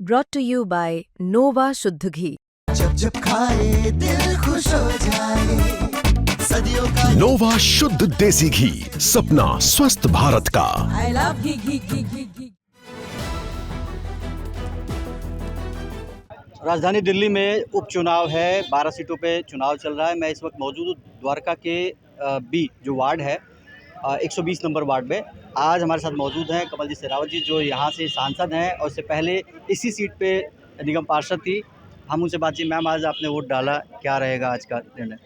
brought to you by Nova शुद्ध घी। जब जब खाए दिल खुश हो जाए, सदियों का नोवा शुद्ध देसी घी, सपना स्वस्थ भारत का। I love घी। राजधानी दिल्ली में उपचुनाव है, 12 सीटों पे चुनाव चल रहा है। मैं इस वक्त मौजूद हूँ द्वारका के बी जो वार्ड है, 120 नंबर वार्ड में। आज हमारे साथ मौजूद हैं कमल जी शेरावत जी, जो यहाँ से सांसद हैं और इससे पहले इसी सीट पे निगम पार्षद थी। हम उनसे बातचीत, मैम आज आपने वोट डाला, क्या रहेगा आज का निर्णय?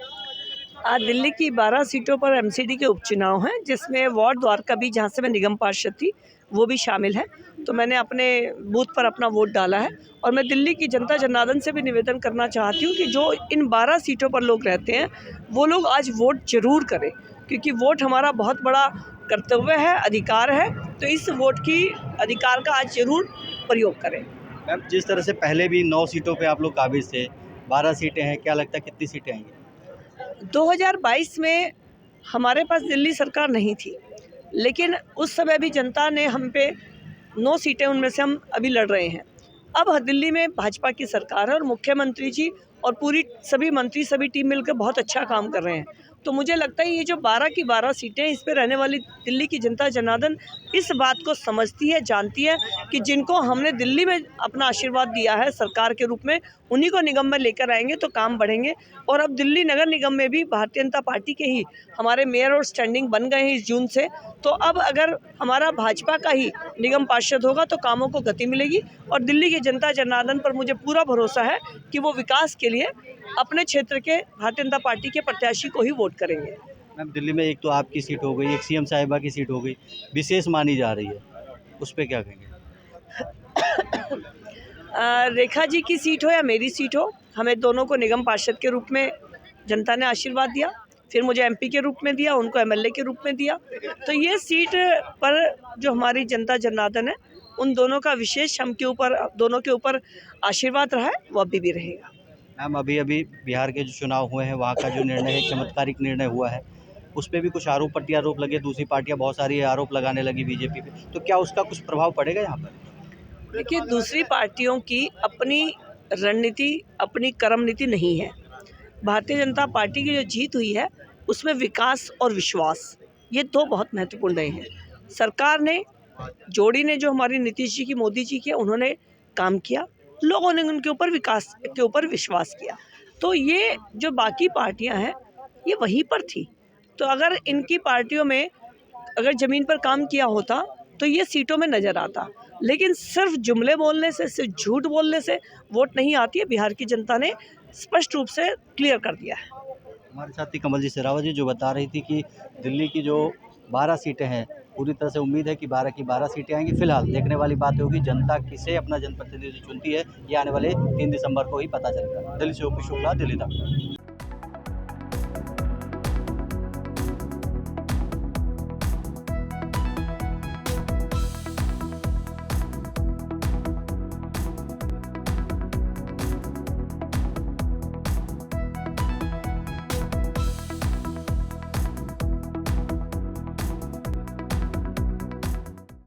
आज दिल्ली की 12 सीटों पर एमसीडी के उपचुनाव हैं, जिसमें वार्ड द्वारका भी, जहाँ से मैं निगम पार्षद थी, वो भी शामिल है। तो मैंने अपने बूथ पर अपना वोट डाला है और मैं दिल्ली की जनता जनार्दन से भी निवेदन करना चाहती हूँ कि जो इन 12 सीटों पर लोग रहते हैं वो लोग आज वोट जरूर करें, क्योंकि वोट हमारा बहुत बड़ा कर्तव्य है, अधिकार है। तो इस वोट की अधिकार का आज जरूर प्रयोग करें। मैम, जिस तरह से पहले भी 9 सीटों पे आप लोग काबिज थे, 12 सीटें हैं, क्या लगता है कितनी सीटें आएंगी? 2022 में हमारे पास दिल्ली सरकार नहीं थी, लेकिन उस समय भी जनता ने हम पे 9 सीटें, उनमें से हम अभी लड़ रहे हैं। अब दिल्ली में भाजपा की सरकार है और मुख्यमंत्री जी और पूरी सभी मंत्री, सभी टीम मिलकर बहुत अच्छा काम कर रहे हैं। तो मुझे लगता है ये जो 12 की 12 सीटें, इस पे रहने वाली दिल्ली की जनता जनार्दन इस बात को समझती है, जानती है कि जिनको हमने दिल्ली में अपना आशीर्वाद दिया है सरकार के रूप में, उन्हीं को निगम में लेकर आएंगे तो काम बढ़ेंगे। और अब दिल्ली नगर निगम में भी भारतीय जनता पार्टी के ही हमारे मेयर और स्टैंडिंग बन गए हैं इस जून से। तो अब अगर हमारा भाजपा का ही निगम पार्षद होगा तो कामों को गति मिलेगी और दिल्ली की जनता जनार्दन पर मुझे पूरा भरोसा है कि वो विकास के लिए अपने क्षेत्र के भारतीय जनता पार्टी के प्रत्याशी को ही वोट करेंगे। मैम, दिल्ली में एक तो आपकी सीट हो गई, एक सीएम साहिबा की सीट हो गई, विशेष मानी जा रही है, उस पर क्या कहेंगे? रेखा जी की सीट हो या मेरी सीट हो, हमें दोनों को निगम पार्षद के रूप में जनता ने आशीर्वाद दिया, फिर मुझे एमपी के रूप में दिया, उनको एमएलए के रूप में दिया। तो ये सीट पर जो हमारी जनता जनार्दन है, उन दोनों का विशेष हम के ऊपर, दोनों के ऊपर आशीर्वाद रहा है, वो अभी भी रहेगा। मैम, अभी बिहार के जो चुनाव हुए हैं, वहाँ का जो निर्णय है, चमत्कारिक निर्णय हुआ है, उस पर भी कुछ आरोप प्रत्यारोप लगे, दूसरी पार्टियाँ बहुत सारी आरोप लगाने लगी बीजेपी पे, तो क्या उसका कुछ प्रभाव पड़ेगा यहाँ पर? देखिए, दूसरी पार्टियों की अपनी रणनीति, अपनी कर्म नीति नहीं है। भारतीय जनता पार्टी की जो जीत हुई है उसमें विकास और विश्वास, ये दो बहुत महत्वपूर्ण रहे हैं। सरकार ने, जोड़ी ने जो हमारी नीतीश जी की, मोदी जी की, उन्होंने काम किया, लोगों ने उनके ऊपर विकास के ऊपर विश्वास किया। तो ये जो बाकी पार्टियां हैं ये वहीं पर थी। तो अगर इनकी पार्टियों में अगर ज़मीन पर काम किया होता तो ये सीटों में नज़र आता, लेकिन सिर्फ जुमले बोलने से, सिर्फ झूठ बोलने से वोट नहीं आती है। बिहार की जनता ने स्पष्ट रूप से क्लियर कर दिया है। हमारे साथ ही कमल जी शेरावत जी, जो बता रही थी कि दिल्ली की जो 12 सीटें हैं, पूरी तरह से उम्मीद है कि 12 की 12 सीटें आएंगी। फिलहाल देखने वाली बात होगी जनता किसे अपना जनप्रतिनिधि चुनती है, ये आने वाले 3 दिसंबर को ही पता चलेगा। दिल्ली से ओपी शुक्ला, दिल्ली तक।